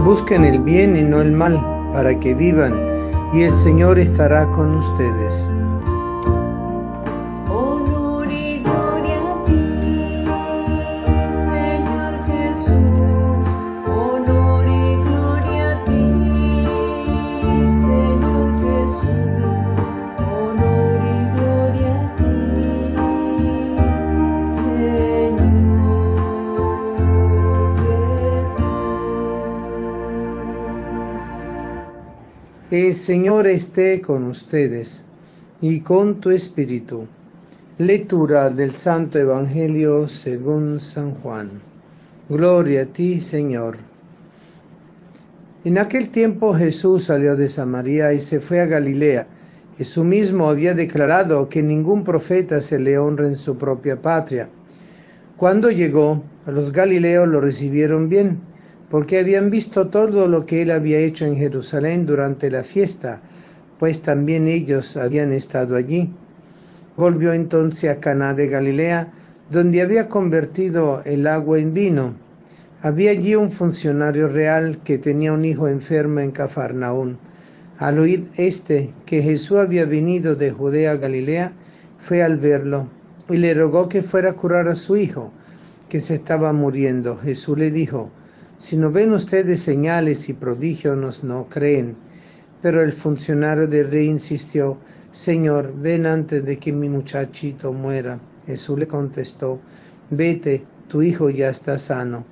Busquen el bien y no el mal, para que vivan, y el Señor estará con ustedes. Honor y gloria a ti, Señor Jesús. Honor y gloria a ti, Señor Jesús. Honor y gloria a ti, Señor Jesús. El Señor esté con ustedes y con tu espíritu. Lectura del Santo Evangelio según San Juan. Gloria a ti, Señor. En aquel tiempo Jesús salió de Samaria y se fue a Galilea. Jesús mismo había declarado que ningún profeta se le honra en su propia patria. Cuando llegó, los galileos lo recibieron bien, porque habían visto todo lo que él había hecho en Jerusalén durante la fiesta, pues también ellos habían estado allí. Volvió entonces a Caná de Galilea, donde había convertido el agua en vino. Había allí un funcionario real que tenía un hijo enfermo en Cafarnaún. Al oír que Jesús había venido de Judea a Galilea, fue al verlo y le rogó que fuera a curar a su hijo, que se estaba muriendo. Jesús le dijo: si no ven ustedes señales y prodigios, no creen. Pero el funcionario del rey insistió: Señor, ven antes de que mi muchachito muera. Jesús le contestó: vete, tu hijo ya está sano.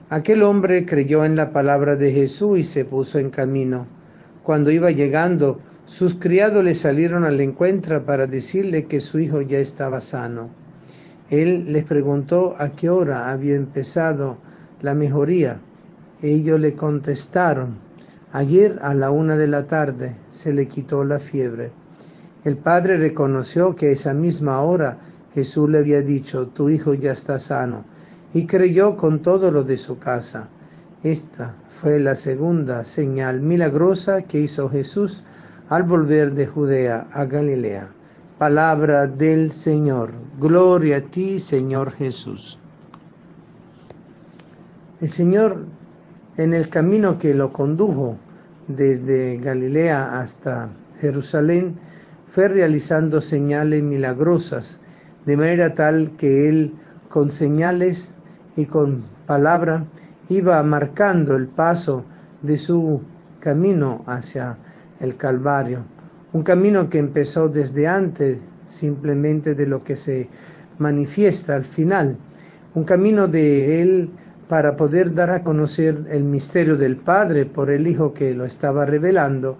Aquel hombre creyó en la palabra de Jesús y se puso en camino. Cuando iba llegando, sus criados le salieron al encuentro para decirle que su hijo ya estaba sano. Él les preguntó a qué hora había empezado la mejoría. Ellos le contestaron: ayer a la 1 de la tarde se le quitó la fiebre. El padre reconoció que a esa misma hora Jesús le había dicho: tu hijo ya está sano, y creyó con todo lo de su casa. Esta fue la segunda señal milagrosa que hizo Jesús al volver de Judea a Galilea. Palabra del Señor. Gloria a ti, Señor Jesús. El Señor, en el camino que lo condujo desde Galilea hasta Jerusalén, fue realizando señales milagrosas, de manera tal que Él, con señales y con palabra, iba marcando el paso de su camino hacia el Calvario. Un camino que empezó desde antes, simplemente de lo que se manifiesta al final. Un camino de Él para poder dar a conocer el misterio del Padre por el Hijo que lo estaba revelando,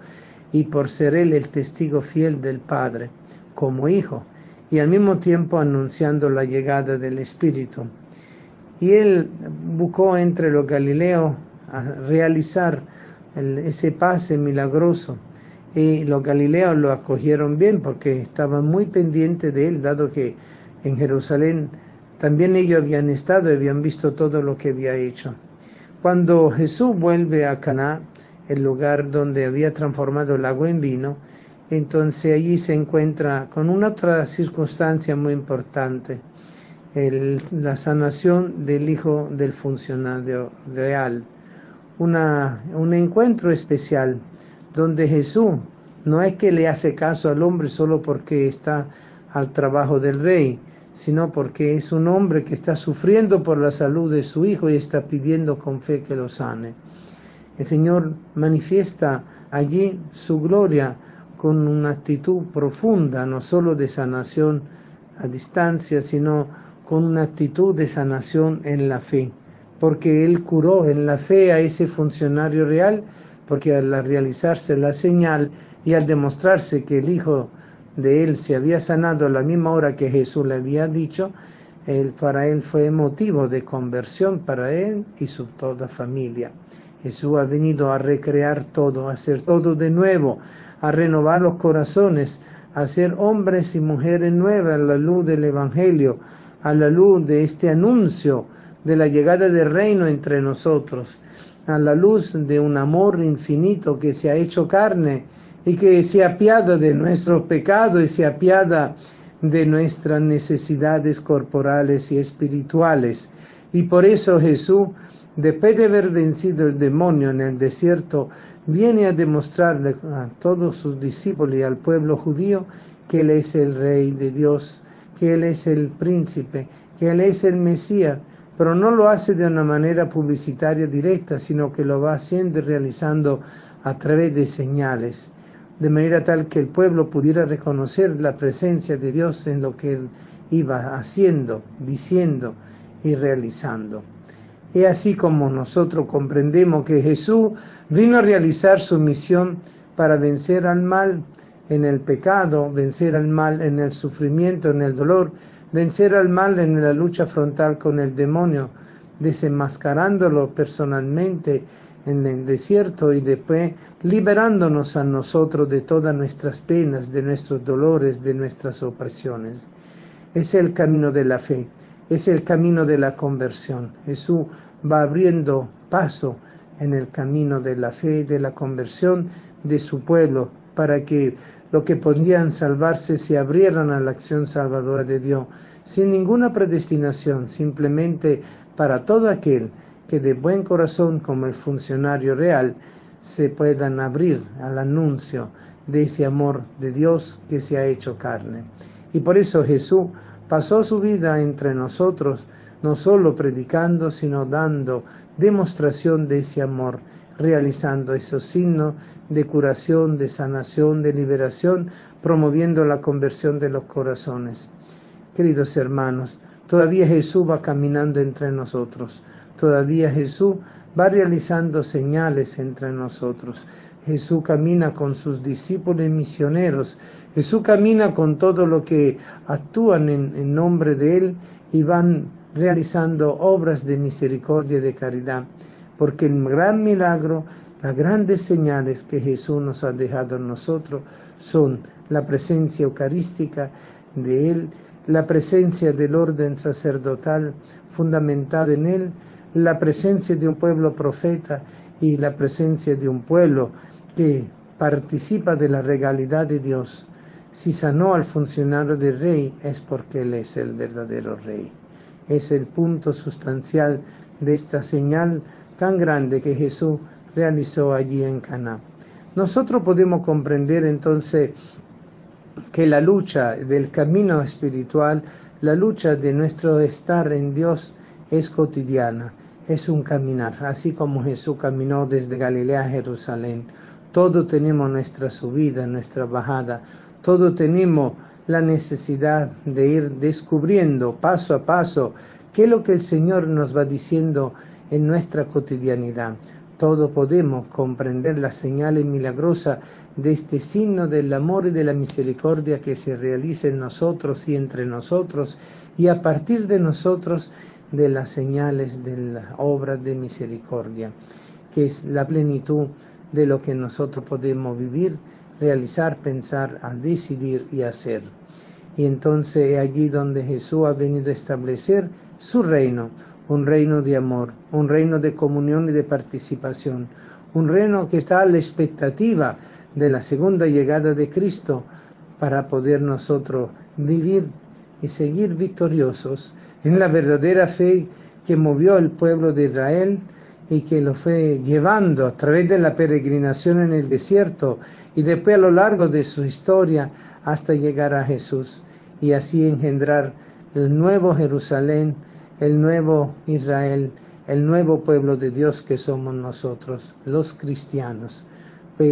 y por ser Él el testigo fiel del Padre como Hijo, y al mismo tiempo anunciando la llegada del Espíritu. Y Él buscó entre los galileos a realizar ese pase milagroso, y los galileos lo acogieron bien porque estaban muy pendientes de Él, dado que en Jerusalén también ellos habían estado y habían visto todo lo que había hecho. Cuando Jesús vuelve a Caná, el lugar donde había transformado el agua en vino, entonces allí se encuentra con una otra circunstancia muy importante: la sanación del hijo del funcionario real. Un encuentro especial donde Jesús no es que le hace caso al hombre solo porque está al trabajo del rey, sino porque es un hombre que está sufriendo por la salud de su hijo y está pidiendo con fe que lo sane. El Señor manifiesta allí su gloria con una actitud profunda, no solo de sanación a distancia, sino con una actitud de sanación en la fe, porque Él curó en la fe a ese funcionario real, porque al realizarse la señal y al demostrarse que el hijo de él se había sanado a la misma hora que Jesús le había dicho, para él fue motivo de conversión para él y su toda familia. Jesús ha venido a recrear todo, a hacer todo de nuevo, a renovar los corazones, a ser hombres y mujeres nuevas a la luz del Evangelio, a la luz de este anuncio de la llegada del reino entre nosotros, a la luz de un amor infinito que se ha hecho carne y que se apiada de nuestros pecados y se apiada de nuestras necesidades corporales y espirituales. Y por eso Jesús después de haber vencido el demonio en el desierto, viene a demostrarle a todos sus discípulos y al pueblo judío que Él es el Rey de Dios, que Él es el príncipe, que Él es el Mesías, pero no lo hace de una manera publicitaria directa, sino que lo va haciendo y realizando a través de señales, de manera tal que el pueblo pudiera reconocer la presencia de Dios en lo que Él iba haciendo, diciendo y realizando. Es así como nosotros comprendemos que Jesús vino a realizar su misión para vencer al mal en el pecado, vencer al mal en el sufrimiento, en el dolor, vencer al mal en la lucha frontal con el demonio, desenmascarándolo personalmente en el desierto y después liberándonos a nosotros de todas nuestras penas, de nuestros dolores, de nuestras opresiones. Es el camino de la fe, es el camino de la conversión. Jesús va abriendo paso en el camino de la fe, de la conversión de su pueblo, para que los que podían salvarse se abrieran a la acción salvadora de Dios, sin ninguna predestinación, simplemente para todo aquel que de buen corazón, como el funcionario real, se puedan abrir al anuncio de ese amor de Dios que se ha hecho carne. Y por eso Jesús pasó su vida entre nosotros, no solo predicando, sino dando demostración de ese amor, realizando esos signos de curación, de sanación, de liberación, promoviendo la conversión de los corazones. Queridos hermanos, todavía Jesús va caminando entre nosotros, todavía Jesús va realizando señales entre nosotros. Jesús camina con sus discípulos y misioneros, Jesús camina con todo lo que actúan en nombre de Él y van realizando obras de misericordia y de caridad, porque el gran milagro, las grandes señales que Jesús nos ha dejado en nosotros son la presencia eucarística de Él, la presencia del orden sacerdotal fundamentado en Él, la presencia de un pueblo profeta y la presencia de un pueblo que participa de la regalidad de Dios. Si sanó al funcionario del rey es porque Él es el verdadero rey. Es el punto sustancial de esta señal tan grande que Jesús realizó allí en Caná. Nosotros podemos comprender entonces que la lucha del camino espiritual, la lucha de nuestro estar en Dios es cotidiana, es un caminar, así como Jesús caminó desde Galilea a Jerusalén. Todos tenemos nuestra subida, nuestra bajada, todos tenemos la necesidad de ir descubriendo paso a paso qué es lo que el Señor nos va diciendo en nuestra cotidianidad. Todos podemos comprender las señales milagrosas de este signo del amor y de la misericordia que se realiza en nosotros y entre nosotros, y a partir de nosotros de las señales de las obras de misericordia, que es la plenitud de lo que nosotros podemos vivir, realizar, pensar, a decidir y hacer. Y entonces es allí donde Jesús ha venido a establecer su reino, un reino de amor, un reino de comunión y de participación, un reino que está a la expectativa de la segunda llegada de Cristo para poder nosotros vivir y seguir victoriosos en la verdadera fe que movió al pueblo de Israel y que lo fue llevando a través de la peregrinación en el desierto y después a lo largo de su historia hasta llegar a Jesús y así engendrar el nuevo Jerusalén, el nuevo Israel, el nuevo pueblo de Dios que somos nosotros, los cristianos,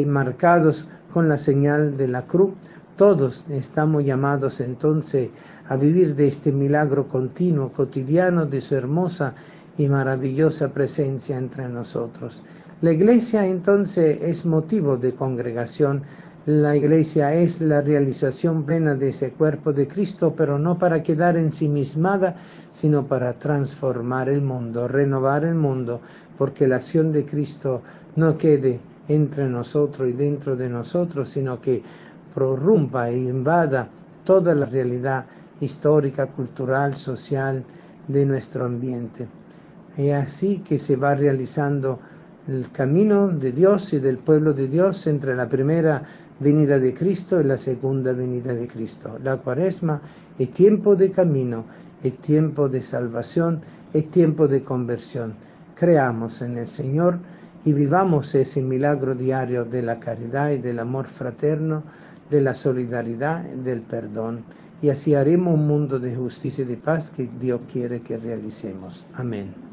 marcados con la señal de la cruz. Todos estamos llamados entonces a vivir de este milagro continuo, cotidiano, de su hermosa y maravillosa presencia entre nosotros. La iglesia entonces es motivo de congregación. La iglesia es la realización plena de ese cuerpo de Cristo, pero no para quedar ensimismada, sino para transformar el mundo, renovar el mundo, porque la acción de Cristo no quede entre nosotros y dentro de nosotros, sino que prorrumpa e invada toda la realidad histórica, cultural, social de nuestro ambiente. Es así que se va realizando el camino de Dios y del pueblo de Dios entre la primera venida de Cristo y la segunda venida de Cristo. La Cuaresma es tiempo de camino, es tiempo de salvación, es tiempo de conversión. Creamos en el Señor y vivamos ese milagro diario de la caridad y del amor fraterno, de la solidaridad y del perdón. Y así haremos un mundo de justicia y de paz que Dios quiere que realicemos. Amén.